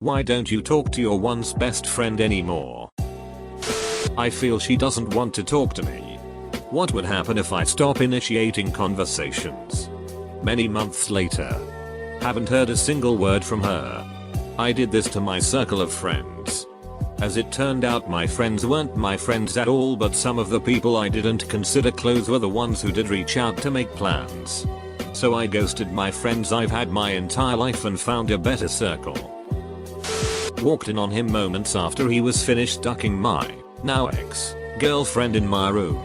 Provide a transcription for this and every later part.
Why don't you talk to your once best friend anymore? I feel she doesn't want to talk to me. What would happen if I stop initiating conversations? Many months later. Haven't heard a single word from her. I did this to my circle of friends. As it turned out, my friends weren't my friends at all, but some of the people I didn't consider close were the ones who did reach out to make plans. So I ghosted my friends I've had my entire life and found a better circle. Walked in on him moments after he was finished ducking my now ex-girlfriend in my room.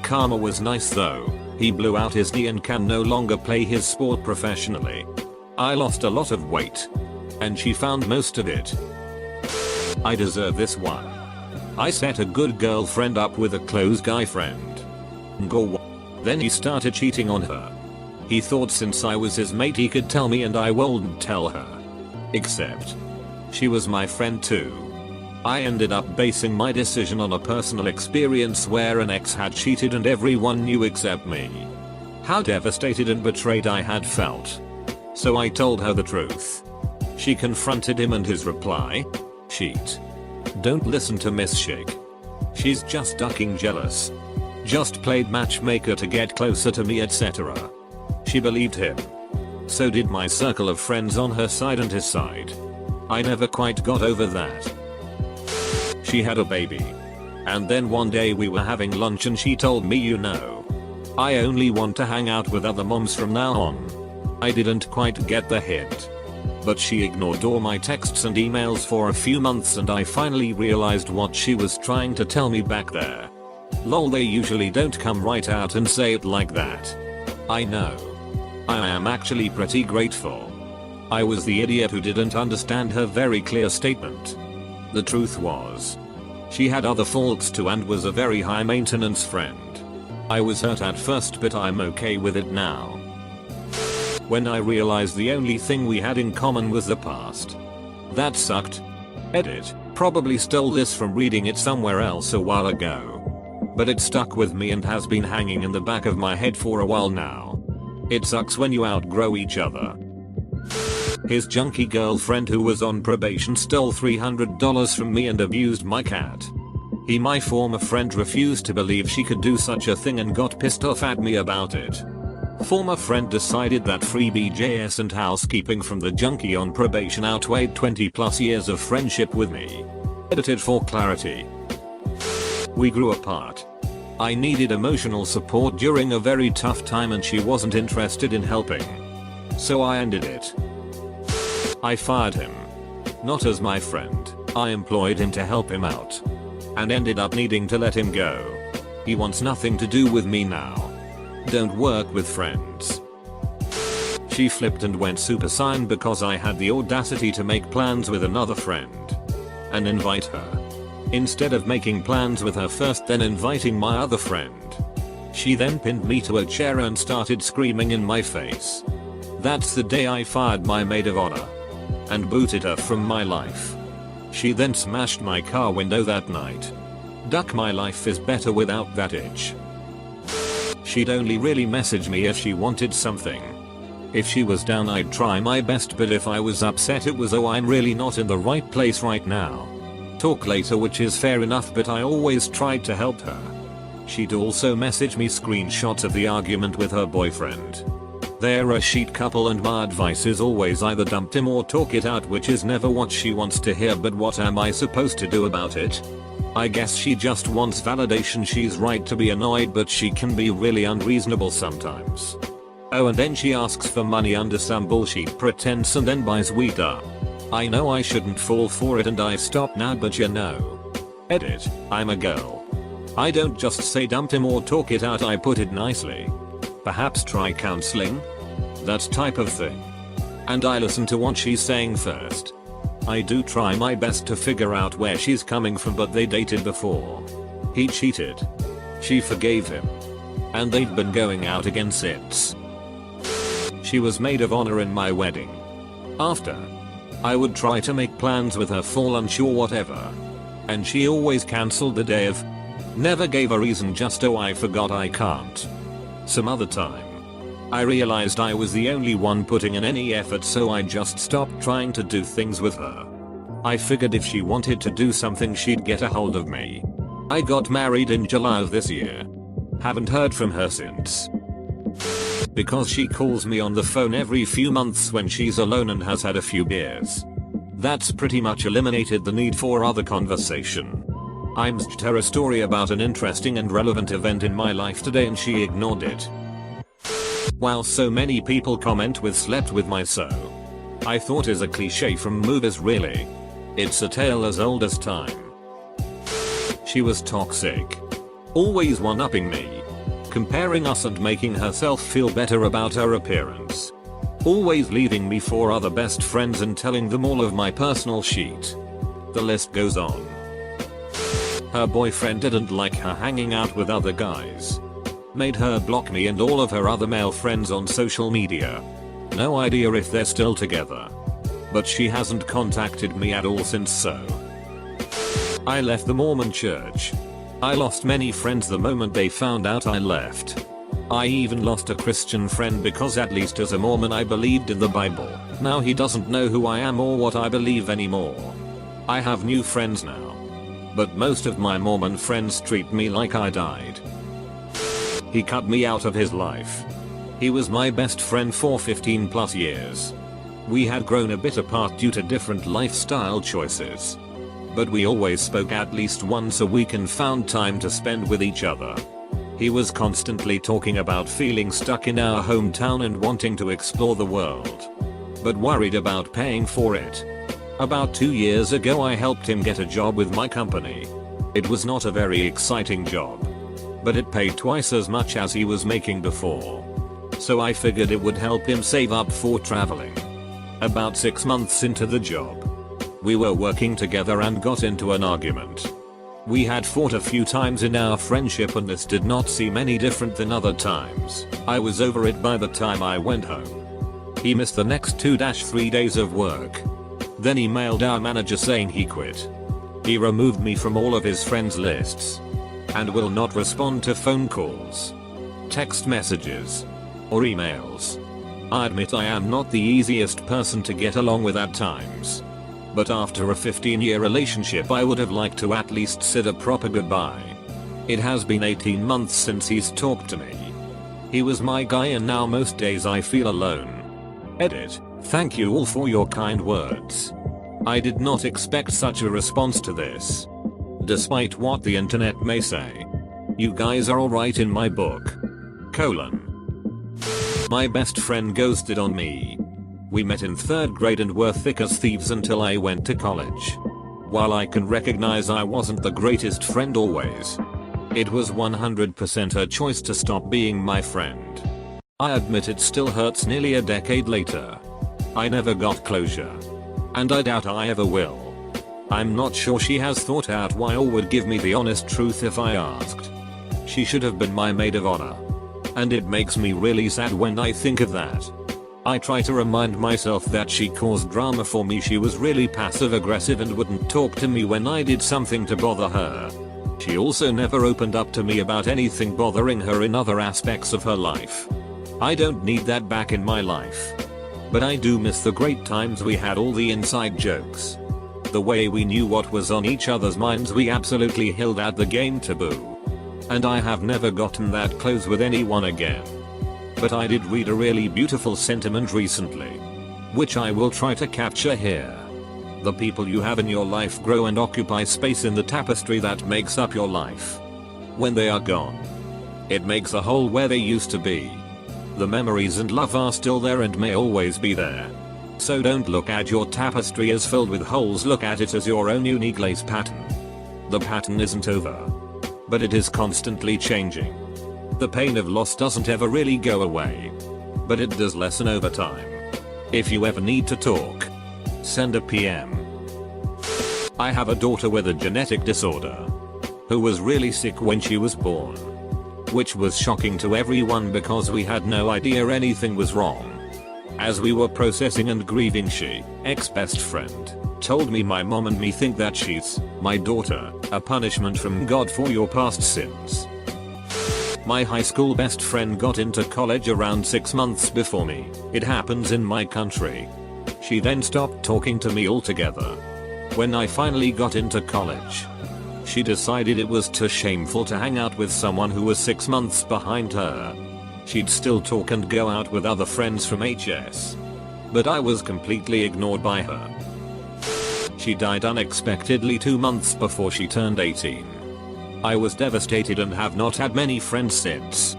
Karma was nice though. He blew out his knee and can no longer play his sport professionally. I lost a lot of weight. And she found most of it. I deserve this one. I set a good girlfriend up with a close guy friend. Then he started cheating on her. He thought since I was his mate he could tell me and I wouldn't tell her. Except she was my friend too. I ended up basing my decision on a personal experience where an ex had cheated and everyone knew except me. How devastated and betrayed I had felt. So I told her the truth. She confronted him and his reply? Cheat. Don't listen to Miss Shake. She's just ducking jealous. Just played matchmaker to get closer to me, etc. She believed him. So did my circle of friends on her side and his side. I never quite got over that. She had a baby. And then one day we were having lunch and she told me, you know, I only want to hang out with other moms from now on. I didn't quite get the hint. But she ignored all my texts and emails for a few months and I finally realized what she was trying to tell me back there. Lol, they usually don't come right out and say it like that. I know. I am actually pretty grateful. I was the idiot who didn't understand her very clear statement. The truth was, she had other faults too and was a very high maintenance friend. I was hurt at first but I'm okay with it now. When I realized the only thing we had in common was the past. That sucked. Edit. Probably stole this from reading it somewhere else a while ago. But it stuck with me and has been hanging in the back of my head for a while now. It sucks when you outgrow each other. His junkie girlfriend who was on probation stole $300 from me and abused my cat. My former friend refused to believe she could do such a thing and got pissed off at me about it. Former friend decided that free BJS and housekeeping from the junkie on probation outweighed 20 plus years of friendship with me. Edited for clarity. We grew apart. I needed emotional support during a very tough time and she wasn't interested in helping. So I ended it. I fired him. Not as my friend, I employed him to help him out. And ended up needing to let him go. He wants nothing to do with me now. Don't work with friends. She flipped and went super saiyan because I had the audacity to make plans with another friend. And invite her. Instead of making plans with her first then inviting my other friend. She then pinned me to a chair and started screaming in my face. That's the day I fired my maid of honor. And booted her from my life. She then smashed my car window that night. Duck, my life is better without that itch. She'd only really message me if she wanted something. If she was down I'd try my best, but if I was upset it was, oh, I'm really not in the right place right now. Talk later, which is fair enough, but I always tried to help her. She'd also message me screenshots of the argument with her boyfriend. They're a sheet couple and my advice is always either dump him or talk it out, which is never what she wants to hear, but what am I supposed to do about it? I guess she just wants validation. She's right to be annoyed, but she can be really unreasonable sometimes. Oh, and then she asks for money under some bullshit pretense and then buys weed up. I know I shouldn't fall for it and I stop now, but you know. Edit. I'm a girl. I don't just say dump him or talk it out, I put it nicely. Perhaps try counseling? That type of thing. And I listen to what she's saying first. I do try my best to figure out where she's coming from, but they dated before. He cheated. She forgave him. And they'd been going out again since. She was maid of honor in my wedding. After, I would try to make plans with her for lunch or whatever. And she always cancelled the day of. Never gave a reason, just oh I forgot, I can't. Some other time. I realized I was the only one putting in any effort, so I just stopped trying to do things with her. I figured if she wanted to do something she'd get a hold of me. I got married in July of this year. Haven't heard from her since. Because she calls me on the phone every few months when she's alone and has had a few beers. That's pretty much eliminated the need for other conversation. I messaged her a story about an interesting and relevant event in my life today and she ignored it. While so many people comment with slept with my so, I thought is a cliche from movies really. It's a tale as old as time. She was toxic. Always one-upping me. Comparing us and making herself feel better about her appearance. Always leaving me for other best friends and telling them all of my personal shit. The list goes on. Her boyfriend didn't like her hanging out with other guys. Made her block me and all of her other male friends on social media. No idea if they're still together. But she hasn't contacted me at all since so. I left the Mormon church. I lost many friends the moment they found out I left. I even lost a Christian friend because at least as a Mormon I believed in the Bible. Now he doesn't know who I am or what I believe anymore. I have new friends now. But most of my Mormon friends treat me like I died. He cut me out of his life. He was my best friend for 15 plus years. We had grown a bit apart due to different lifestyle choices. But we always spoke at least once a week and found time to spend with each other. He was constantly talking about feeling stuck in our hometown and wanting to explore the world. But worried about paying for it. About 2 years ago I helped him get a job with my company. It was not a very exciting job. But it paid twice as much as he was making before. So I figured it would help him save up for traveling. About 6 months into the job, we were working together and got into an argument. We had fought a few times in our friendship and this did not seem any different than other times. I was over it by the time I went home. He missed the next 2-3 days of work. Then he mailed our manager saying he quit. He removed me from all of his friends lists. And will not respond to phone calls, text messages, or emails. I admit I am not the easiest person to get along with at times. But after a 15-year relationship I would have liked to at least said a proper goodbye. It has been 18 months since he's talked to me. He was my guy and now most days I feel alone. Edit. Thank you all for your kind words. I did not expect such a response to this. Despite what the internet may say. You guys are alright in my book. My best friend ghosted on me. We met in 3rd grade and were thick as thieves until I went to college. While I can recognize I wasn't the greatest friend always, it was 100% her choice to stop being my friend. I admit it still hurts nearly a decade later. I never got closure. And I doubt I ever will. I'm not sure she has thought out why or would give me the honest truth if I asked. She should have been my maid of honor. And it makes me really sad when I think of that. I try to remind myself that she caused drama for me. She was really passive aggressive and wouldn't talk to me when I did something to bother her. She also never opened up to me about anything bothering her in other aspects of her life. I don't need that back in my life. But I do miss the great times we had, all the inside jokes. The way we knew what was on each other's minds. We absolutely held out the game taboo. And I have never gotten that close with anyone again. But I did read a really beautiful sentiment recently, which I will try to capture here. The people you have in your life grow and occupy space in the tapestry that makes up your life. When they are gone, it makes a hole where they used to be. The memories and love are still there and may always be there. So don't look at your tapestry as filled with holes, look at it as your own unique lace pattern. The pattern isn't over, but it is constantly changing. The pain of loss doesn't ever really go away, but it does lessen over time. If you ever need to talk, send a PM. I have a daughter with a genetic disorder, who was really sick when she was born. Which was shocking to everyone because we had no idea anything was wrong. As we were processing and grieving, she, ex-best friend, told me my mom and me think that she's, my daughter, a punishment from God for your past sins. My high school best friend got into college around 6 months before me. It happens in my country. She then stopped talking to me altogether. When I finally got into college, she decided it was too shameful to hang out with someone who was 6 months behind her. She'd still talk and go out with other friends from HS. But I was completely ignored by her. She died unexpectedly 2 months before she turned 18. I was devastated and have not had many friends since.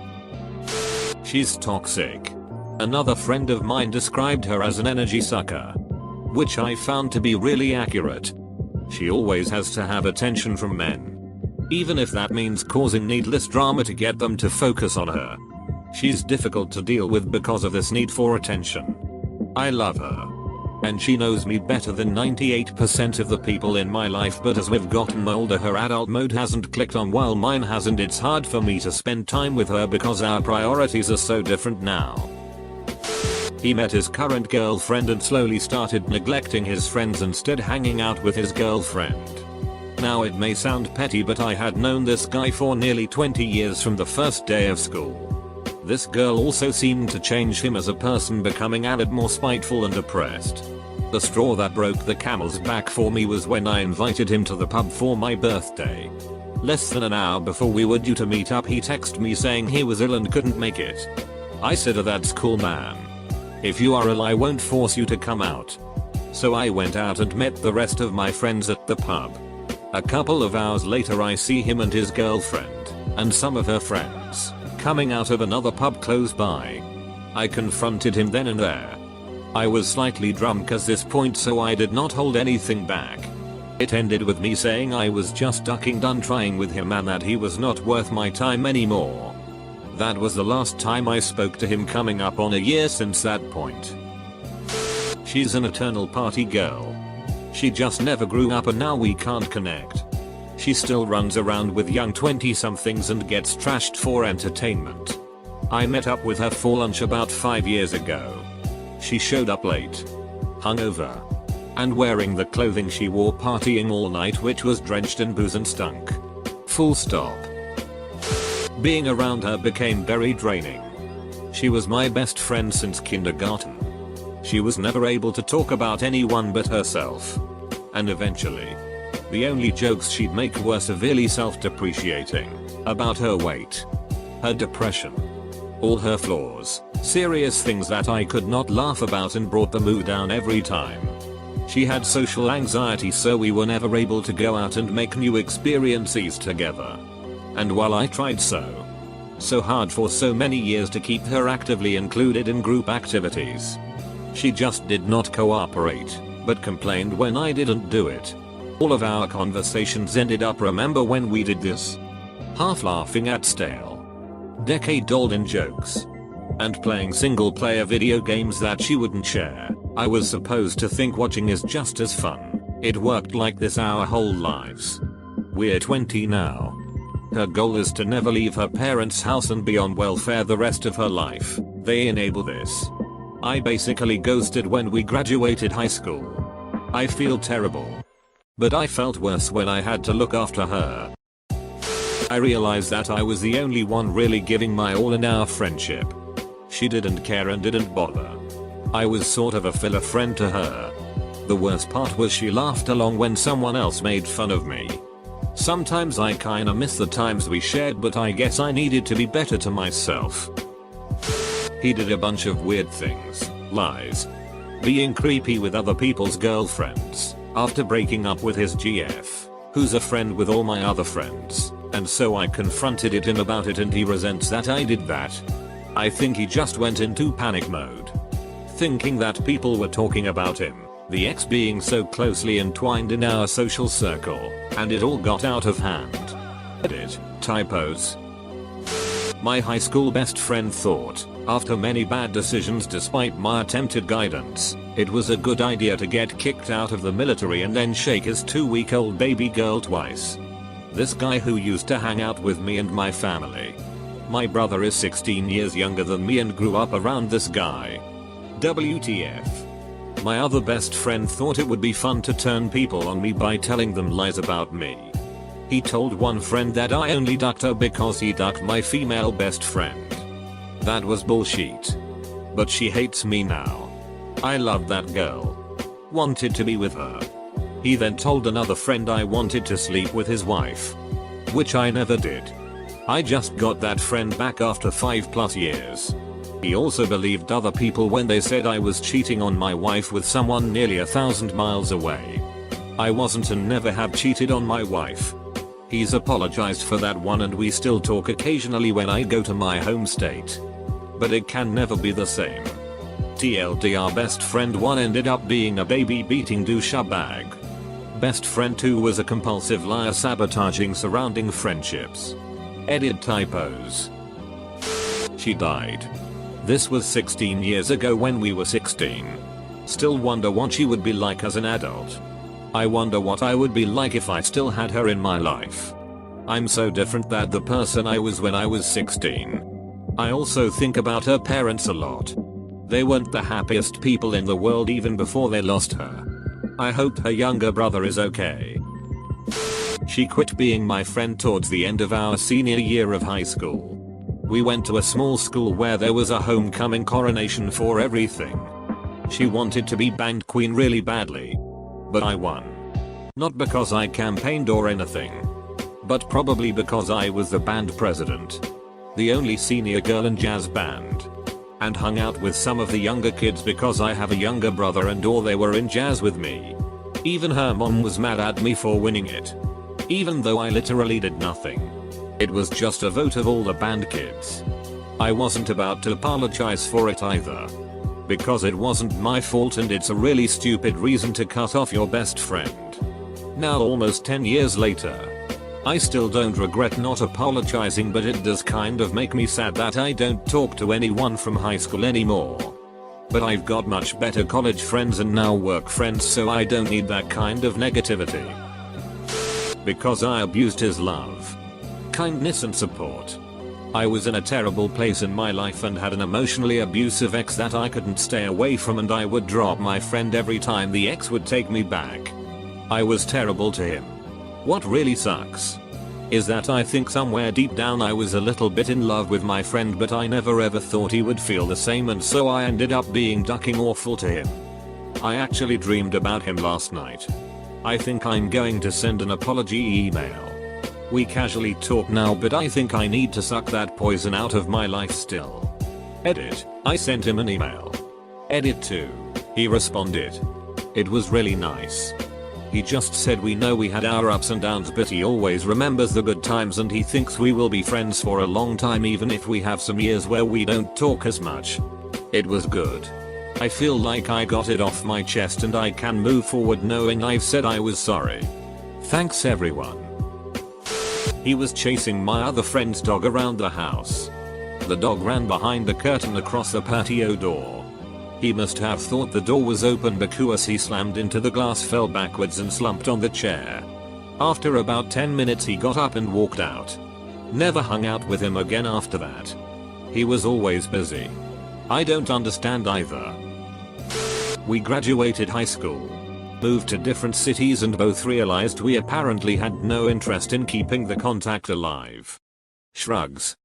She's toxic. Another friend of mine described her as an energy sucker, which I found to be really accurate. She always has to have attention from men, even if that means causing needless drama to get them to focus on her. She's difficult to deal with because of this need for attention. I love her, and she knows me better than 98% of the people in my life, but as we've gotten older her adult mode hasn't clicked on while mine hasn't. It's hard for me to spend time with her because our priorities are so different now. He met his current girlfriend and slowly started neglecting his friends, instead hanging out with his girlfriend. Now it may sound petty, but I had known this guy for nearly 20 years from the first day of school. This girl also seemed to change him as a person, becoming a bit more spiteful and depressed. The straw that broke the camel's back for me was when I invited him to the pub for my birthday. Less than an hour before we were due to meet up, he texted me saying he was ill and couldn't make it. I said, "Oh, that's cool, man. If you are ill, I won't force you to come out." So I went out and met the rest of my friends at the pub. A couple of hours later I see him and his girlfriend, and some of her friends, coming out of another pub close by. I confronted him then and there. I was slightly drunk at this point, so I did not hold anything back. It ended with me saying I was just done trying with him and that he was not worth my time anymore. That was the last time I spoke to him, coming up on a year since that point. She's an eternal party girl. She just never grew up and now we can't connect. She still runs around with young 20-somethings and gets trashed for entertainment. I met up with her for lunch about 5 years ago. She showed up late, hungover, and wearing the clothing she wore partying all night, which was drenched in booze and stunk. Full stop. Being around her became very draining. She was my best friend since kindergarten. She was never able to talk about anyone but herself. And eventually, the only jokes she'd make were severely self-depreciating, about her weight, her depression, all her flaws, serious things that I could not laugh about and brought the mood down every time. She had social anxiety, so we were never able to go out and make new experiences together. And while I tried so hard for so many years to keep her actively included in group activities, she just did not cooperate, but complained when I didn't do it. All of our conversations ended up, "Remember when we did this?" half laughing at stale, decade-old jokes, and playing single-player video games that she wouldn't share. I was supposed to think watching is just as fun. It worked like this our whole lives. We're 20 now. Her goal is to never leave her parents' house and be on welfare the rest of her life. They enable this. I basically ghosted when we graduated high school. I feel terrible. But I felt worse when I had to look after her. I realized that I was the only one really giving my all in our friendship. She didn't care and didn't bother. I was sort of a filler friend to her. The worst part was she laughed along when someone else made fun of me. Sometimes I kinda miss the times we shared, but I guess I needed to be better to myself. He did a bunch of weird things, lies, being creepy with other people's girlfriends, after breaking up with his GF, who's a friend with all my other friends, and so I confronted him about it and he resents that I did that. I think he just went into panic mode, thinking that people were talking about him, the ex being so closely entwined in our social circle, and it all got out of hand. Edit, typos. My high school best friend thought, after many bad decisions despite my attempted guidance, it was a good idea to get kicked out of the military and then shake his 2-week-old baby girl twice. This guy who used to hang out with me and my family. My brother is 16 years younger than me and grew up around this guy. WTF. My other best friend thought it would be fun to turn people on me by telling them lies about me. He told one friend that I only ducked her because he ducked my female best friend. That was bullshit. But she hates me now. I loved that girl. Wanted to be with her. He then told another friend I wanted to sleep with his wife. Which I never did. I just got that friend back after 5+ years. He also believed other people when they said I was cheating on my wife with someone nearly 1,000 miles away. I wasn't and never have cheated on my wife. He's apologized for that one and we still talk occasionally when I go to my home state. But it can never be the same. TLDR best friend 1 ended up being a baby beating douchebag. Best friend 2 was a compulsive liar sabotaging surrounding friendships. Edit typos. She died. This was 16 years ago when we were 16. Still wonder what she would be like as an adult. I wonder what I would be like if I still had her in my life. I'm so different than the person I was when I was 16. I also think about her parents a lot. They weren't the happiest people in the world even before they lost her. I hope her younger brother is okay. She quit being my friend towards the end of our senior year of high school. We went to a small school where there was a homecoming coronation for everything. She wanted to be band queen really badly. But I won. Not because I campaigned or anything. But probably because I was the band president. The only senior girl in jazz band. And hung out with some of the younger kids because I have a younger brother and all they were in jazz with me. Even her mom was mad at me for winning it. Even though I literally did nothing. It was just a vote of all the band kids. I wasn't about to apologize for it either. Because it wasn't my fault and it's a really stupid reason to cut off your best friend. Now almost 10 years later. I still don't regret not apologizing, but it does kind of make me sad that I don't talk to anyone from high school anymore. But I've got much better college friends and now work friends, so I don't need that kind of negativity. Because I abused his love, kindness and support. I was in a terrible place in my life and had an emotionally abusive ex that I couldn't stay away from, and I would drop my friend every time the ex would take me back. I was terrible to him. What really sucks is that I think somewhere deep down I was a little bit in love with my friend, but I never ever thought he would feel the same, and so I ended up being ducking awful to him. I actually dreamed about him last night. I think I'm going to send an apology email. We casually talk now, but I think I need to suck that poison out of my life still. Edit, I sent him an email. Edit 2. He responded. It was really nice. He just said we know we had our ups and downs, but he always remembers the good times and he thinks we will be friends for a long time even if we have some years where we don't talk as much. It was good. I feel like I got it off my chest and I can move forward knowing I've said I was sorry. Thanks everyone. He was chasing my other friend's dog around the house. The dog ran behind the curtain across the patio door. He must have thought the door was open because he slammed into the glass, fell backwards and slumped on the chair. After about 10 minutes he got up and walked out. Never hung out with him again after that. He was always busy. I don't understand either. We graduated high school, moved to different cities and both realized we apparently had no interest in keeping the contact alive. Shrugs.